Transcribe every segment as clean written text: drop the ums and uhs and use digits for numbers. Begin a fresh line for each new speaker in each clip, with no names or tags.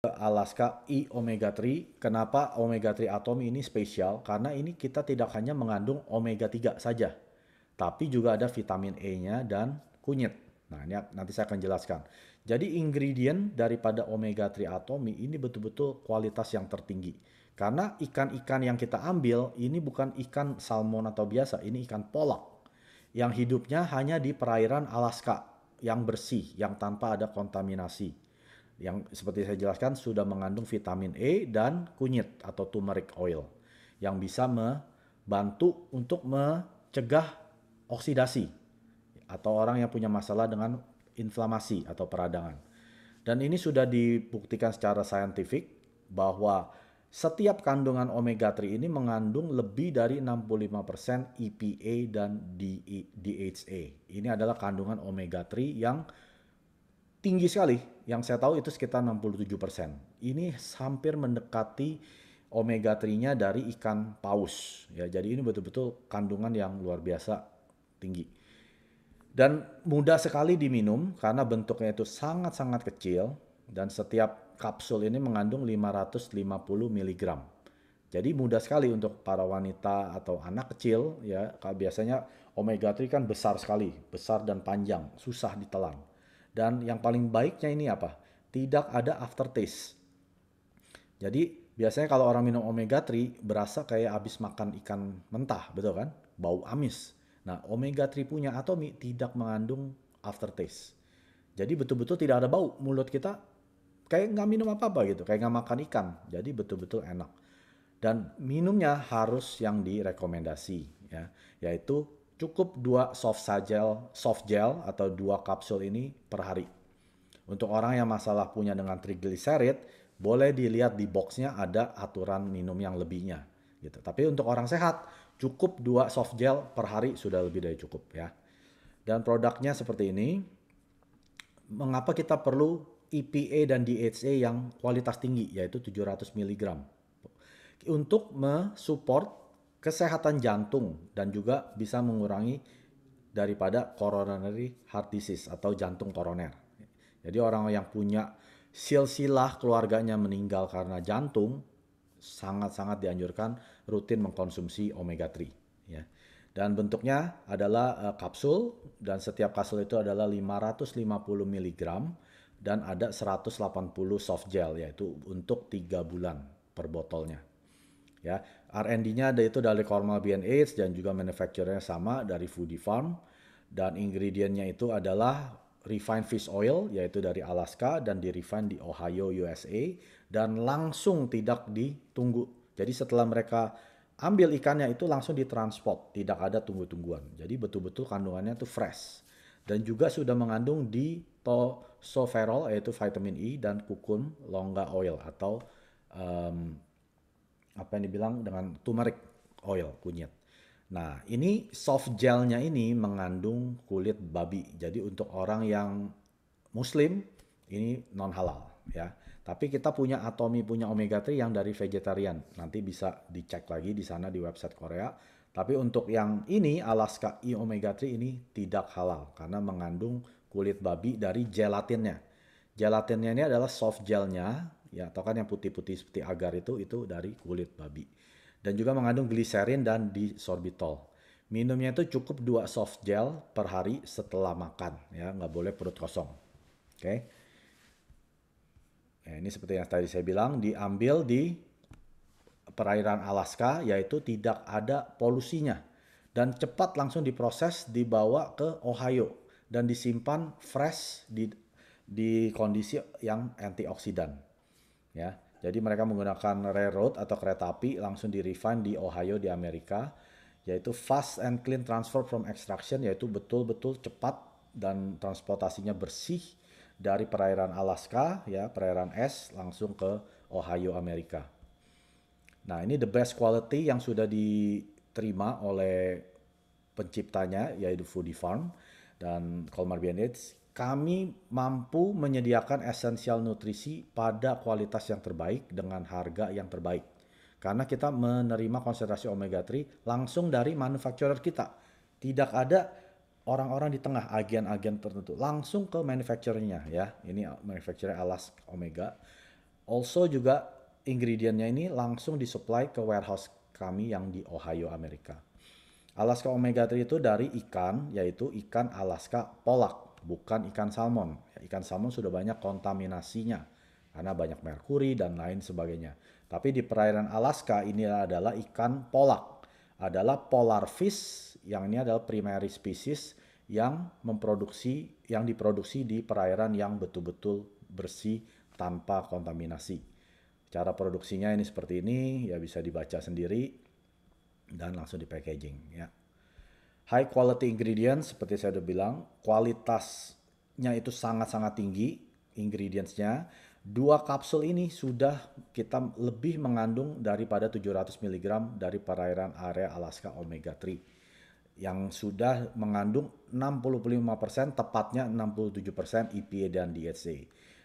Alaska E omega 3. Kenapa omega 3 Atomy ini spesial? Karena ini kita tidak hanya mengandung omega 3 saja, tapi juga ada vitamin E-nya dan kunyit. Nah, ini nanti saya akan jelaskan. Jadi ingredient daripada omega 3 Atomy ini betul-betul kualitas yang tertinggi. Karena ikan-ikan yang kita ambil ini bukan ikan salmon atau biasa, ini ikan polak yang hidupnya hanya di perairan Alaska yang bersih, yang tanpa ada kontaminasi. Yang seperti saya jelaskan sudah mengandung vitamin E dan kunyit atau turmeric oil yang bisa membantu untuk mencegah oksidasi atau orang yang punya masalah dengan inflamasi atau peradangan. Dan ini sudah dibuktikan secara saintifik bahwa setiap kandungan omega 3 ini mengandung lebih dari 65% EPA dan DHA. Ini adalah kandungan omega 3 yang tinggi sekali. Yang saya tahu itu sekitar 67%. Ini hampir mendekati omega 3-nya dari ikan paus. Ya, jadi ini betul-betul kandungan yang luar biasa tinggi. Dan mudah sekali diminum karena bentuknya itu sangat-sangat kecil dan setiap kapsul ini mengandung 550 mg. Jadi mudah sekali untuk para wanita atau anak kecil ya. Biasanya omega 3 kan besar sekali, besar dan panjang, susah ditelan. Dan yang paling baiknya ini apa? Tidak ada aftertaste. Jadi biasanya kalau orang minum omega 3 berasa kayak habis makan ikan mentah, betul kan? Bau amis. Nah, omega 3 punya Atomy tidak mengandung aftertaste. Jadi betul-betul tidak ada bau. Mulut kita kayak nggak minum apa-apa gitu, kayak nggak makan ikan. Jadi betul-betul enak. Dan minumnya harus yang direkomendasi ya, yaitu cukup 2 soft gel atau 2 kapsul ini per hari. Untuk orang yang masalah punya dengan triglycerid, boleh dilihat di boxnya ada aturan minum yang lebihnya gitu. Tapi untuk orang sehat, cukup 2 soft gel per hari sudah lebih dari cukup ya. Dan produknya seperti ini. Mengapa kita perlu EPA dan DHA yang kualitas tinggi, yaitu 700 mg. Untuk mensupport kesehatan jantung dan juga bisa mengurangi daripada coronary heart disease atau jantung koroner. Jadi orang yang punya silsilah keluarganya meninggal karena jantung sangat-sangat dianjurkan rutin mengkonsumsi omega 3 ya. Dan bentuknya adalah kapsul dan setiap kapsul itu adalah 550 mg dan ada 180 soft gel yaitu untuk 3 bulan per botolnya. Ya, R&D-nya ada itu dari Cormal B&H dan juga manufacturer-nya sama dari Foodie Farm dan ingredientnya itu adalah refined fish oil yaitu dari Alaska dan di refine di Ohio USA dan langsung tidak ditunggu. Jadi setelah mereka ambil ikannya itu langsung ditransport, tidak ada tunggu-tungguan. Jadi betul-betul kandungannya itu fresh dan juga sudah mengandung di tocopherol yaitu vitamin E dan kukun longa oil atau apa yang dibilang dengan turmeric oil, kunyit. Nah, ini soft gelnya ini mengandung kulit babi. Jadi untuk orang yang muslim ini non halal ya. Tapi kita punya Atomy punya omega 3 yang dari vegetarian. Nanti bisa dicek lagi di sana di website Korea. Tapi untuk yang ini Alaska E omega 3 ini tidak halal karena mengandung kulit babi dari gelatinnya. Gelatinnya ini adalah soft gelnya, ya, atau kan yang putih-putih seperti agar itu dari kulit babi. Dan juga mengandung gliserin dan disorbitol. Minumnya itu cukup 2 soft gel per hari setelah makan, ya, nggak boleh perut kosong. Oke. Nah, ini seperti yang tadi saya bilang, diambil di perairan Alaska, yaitu tidak ada polusinya. Dan cepat langsung diproses, dibawa ke Ohio. Dan disimpan fresh di kondisi yang antioksidan. Ya, jadi mereka menggunakan railroad atau kereta api langsung di refine di Ohio di Amerika, yaitu fast and clean transfer from extraction, yaitu betul-betul cepat dan transportasinya bersih dari perairan Alaska, ya perairan es langsung ke Ohio Amerika. Nah ini the best quality yang sudah diterima oleh penciptanya yaitu Foodie Farm dan Colmar B&H. Kami mampu menyediakan esensial nutrisi pada kualitas yang terbaik dengan harga yang terbaik. Karena kita menerima konsentrasi omega 3 langsung dari manufacturer kita. Tidak ada orang-orang di tengah, agen-agen tertentu. Langsung ke manufacturernya ya. Ini manufacturer Alaska Omega. Also juga ingredientnya ini langsung disuplai ke warehouse kami yang di Ohio, Amerika. Alaska Omega 3 itu dari ikan, yaitu ikan Alaska polak, bukan ikan salmon. Ikan salmon sudah banyak kontaminasinya, karena banyak merkuri dan lain sebagainya. Tapi di perairan Alaska ini adalah ikan polak, adalah polar fish, yang ini adalah primary species yang diproduksi di perairan yang betul-betul bersih tanpa kontaminasi. Cara produksinya ini seperti ini, ya bisa dibaca sendiri dan langsung di packaging ya. High quality ingredients seperti saya sudah bilang, kualitasnya itu sangat-sangat tinggi ingredientsnya. 2 kapsul ini sudah kita lebih mengandung daripada 700 mg dari perairan area Alaska Omega 3 yang sudah mengandung 65%, tepatnya 67% EPA dan DHA.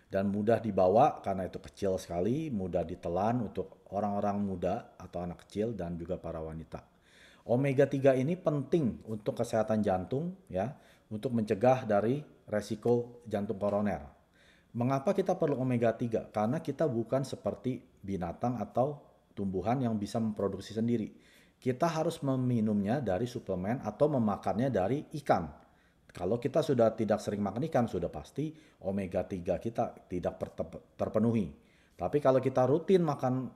Dan mudah dibawa karena itu kecil sekali, mudah ditelan untuk orang-orang muda atau anak kecil dan juga para wanita. Omega 3 ini penting untuk kesehatan jantung ya, untuk mencegah dari resiko jantung koroner. Mengapa kita perlu omega 3? Karena kita bukan seperti binatang atau tumbuhan yang bisa memproduksi sendiri. Kita harus meminumnya dari suplemen atau memakannya dari ikan. Kalau kita sudah tidak sering makan ikan, sudah pasti omega 3 kita tidak terpenuhi. Tapi kalau kita rutin makan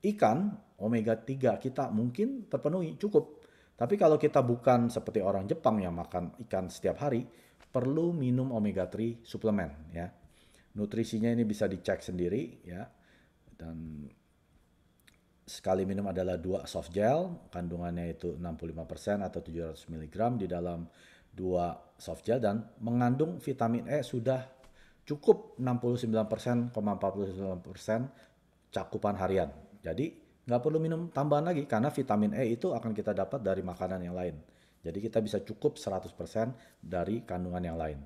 ikan, omega 3 kita mungkin terpenuhi, cukup. Tapi kalau kita bukan seperti orang Jepang yang makan ikan setiap hari, perlu minum omega 3 suplemen ya. Nutrisinya ini bisa dicek sendiri ya. Dan sekali minum adalah 2 soft gel, kandungannya itu 65% atau 700 mg di dalam 2 soft gel dan mengandung vitamin E sudah cukup 69,49% cakupan harian. Jadi nggak perlu minum tambahan lagi karena vitamin E itu akan kita dapat dari makanan yang lain. Jadi kita bisa cukup 100% dari kandungan yang lain.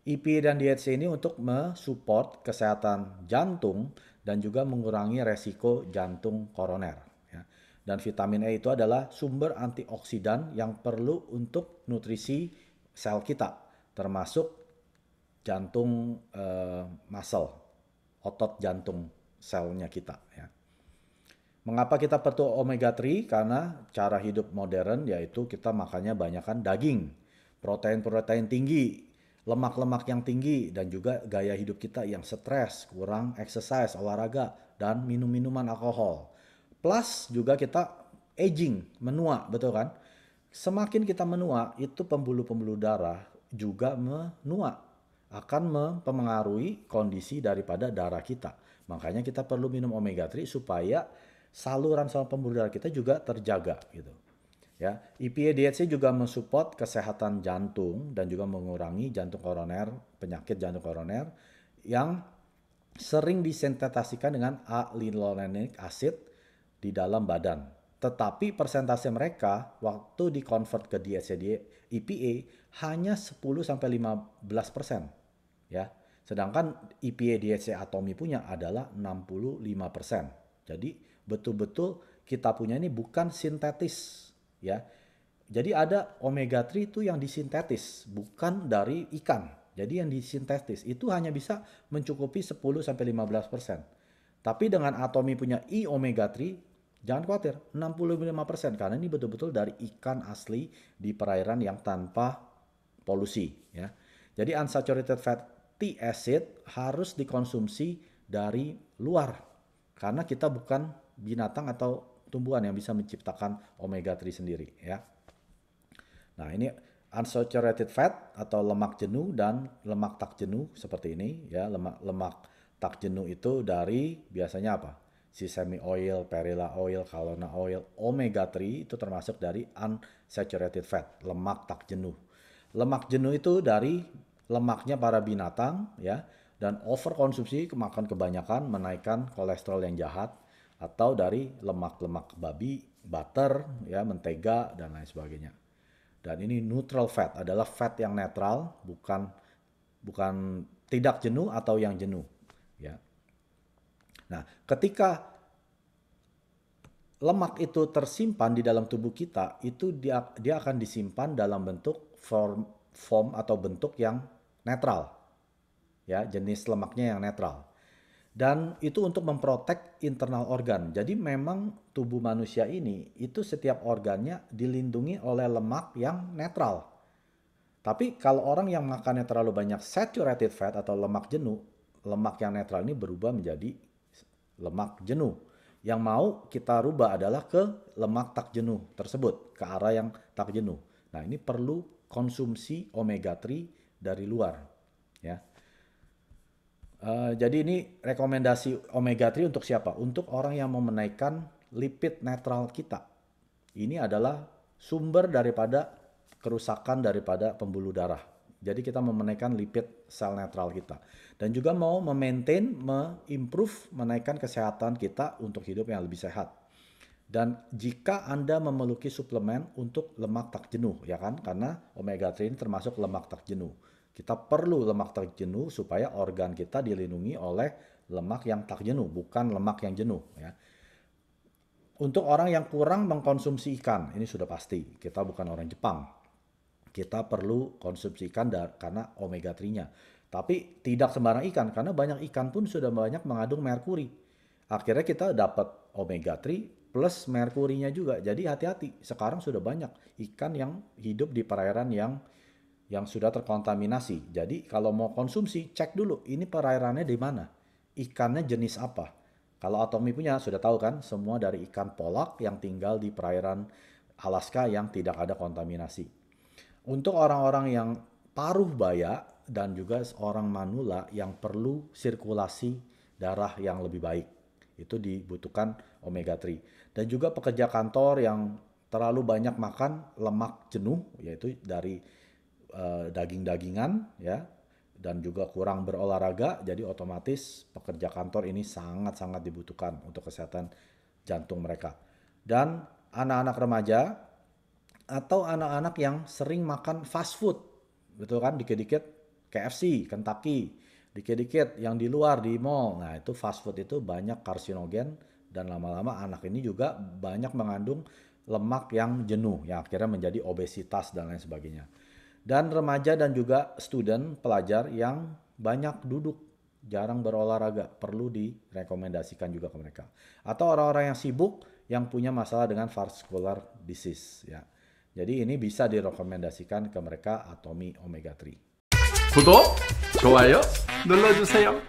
EPA dan DHA ini untuk mensupport kesehatan jantung dan juga mengurangi resiko jantung koroner. Ya. Dan vitamin E itu adalah sumber antioksidan yang perlu untuk nutrisi sel kita, termasuk jantung muscle, otot jantung selnya kita. Ya. Mengapa kita perlu omega 3? Karena cara hidup modern yaitu kita makannya banyakkan daging, protein-protein tinggi, lemak-lemak yang tinggi, dan juga gaya hidup kita yang stres, kurang exercise, olahraga, dan minum-minuman alkohol. Plus juga kita aging, menua, betul kan? Semakin kita menua, itu pembuluh-pembuluh darah juga menua, akan mempengaruhi kondisi daripada darah kita. Makanya kita perlu minum omega 3 supaya saluran pembuluh darah kita juga terjaga gitu. Ya, EPA DHA juga mensupport kesehatan jantung dan juga mengurangi jantung koroner, penyakit jantung koroner yang sering disintetasikan dengan alilolenic acid di dalam badan. Tetapi persentase mereka waktu di-convert ke DHA EPA hanya 10-15%. Ya. Sedangkan EPA DHA Atomy punya adalah 65%. Jadi betul-betul kita punya ini bukan sintetis ya. Jadi ada omega 3 itu yang disintetis, bukan dari ikan. Jadi yang disintetis itu hanya bisa mencukupi 10-15%. Tapi dengan Atomy punya E omega 3, jangan khawatir, 65% karena ini betul-betul dari ikan asli di perairan yang tanpa polusi ya. Jadi unsaturated fatty acid harus dikonsumsi dari luar karena kita bukan binatang atau tumbuhan yang bisa menciptakan omega 3 sendiri ya. Nah, ini unsaturated fat atau lemak jenuh dan lemak tak jenuh seperti ini ya. Lemak tak jenuh itu dari biasanya apa? Sesame oil, perilla oil, canola oil, omega 3 itu termasuk dari unsaturated fat, lemak tak jenuh. Lemak jenuh itu dari lemaknya para binatang ya, dan overkonsumsi makan kebanyakan menaikkan kolesterol yang jahat, atau dari lemak-lemak babi, butter ya, mentega dan lain sebagainya. Dan ini neutral fat adalah fat yang netral, bukan tidak jenuh atau yang jenuh ya. Nah, ketika lemak itu tersimpan di dalam tubuh kita, itu dia akan disimpan dalam bentuk form atau bentuk yang netral. Ya, jenis lemaknya yang netral. Dan itu untuk memprotek internal organ. Jadi memang tubuh manusia ini itu setiap organnya dilindungi oleh lemak yang netral. Tapi kalau orang yang makannya terlalu banyak saturated fat atau lemak jenuh, lemak yang netral ini berubah menjadi lemak jenuh. Yang mau kita rubah adalah ke lemak tak jenuh tersebut, ke arah yang tak jenuh. Nah, ini perlu konsumsi omega 3 dari luar, ya. Jadi ini rekomendasi omega 3 untuk siapa? Untuk orang yang mau menaikkan lipid netral kita. Ini adalah sumber daripada kerusakan daripada pembuluh darah. Jadi kita mau menaikkan lipid sel netral kita. Dan juga mau memaintain, improve, menaikkan kesehatan kita untuk hidup yang lebih sehat. Dan jika Anda memerlukan suplemen untuk lemak tak jenuh, ya kan? Karena omega 3 ini termasuk lemak tak jenuh. Kita perlu lemak tak jenuh supaya organ kita dilindungi oleh lemak yang tak jenuh, bukan lemak yang jenuh, ya. Untuk orang yang kurang mengkonsumsi ikan, ini sudah pasti. Kita bukan orang Jepang. Kita perlu konsumsi ikan karena omega 3-nya. Tapi tidak sembarang ikan, karena banyak ikan pun sudah banyak mengandung merkuri. Akhirnya kita dapat omega 3 plus merkurinya juga. Jadi hati-hati, sekarang sudah banyak ikan yang hidup di perairan yang sudah terkontaminasi. Jadi kalau mau konsumsi, cek dulu ini perairannya di mana. Ikannya jenis apa. Kalau Atomy punya, sudah tahu kan, semua dari ikan polak yang tinggal di perairan Alaska yang tidak ada kontaminasi. Untuk orang-orang yang paruh baya dan juga orang manula yang perlu sirkulasi darah yang lebih baik, itu dibutuhkan omega 3. Dan juga pekerja kantor yang terlalu banyak makan lemak jenuh, yaitu dari daging-dagingan, ya, dan juga kurang berolahraga, jadi otomatis pekerja kantor ini sangat-sangat dibutuhkan untuk kesehatan jantung mereka. Dan anak-anak remaja atau anak-anak yang sering makan fast food, betul kan, dikit-dikit KFC, Kentucky, dikit-dikit yang di luar di mall. Nah, itu fast food itu banyak karsinogen dan lama-lama anak ini juga banyak mengandung lemak yang jenuh yang akhirnya menjadi obesitas dan lain sebagainya. Dan remaja dan juga student, pelajar yang banyak duduk, jarang berolahraga, perlu direkomendasikan juga ke mereka. Atau orang-orang yang sibuk yang punya masalah dengan vascular disease, ya. Jadi ini bisa direkomendasikan ke mereka Atomy Omega 3.
구독, 좋아요 눌러주세요.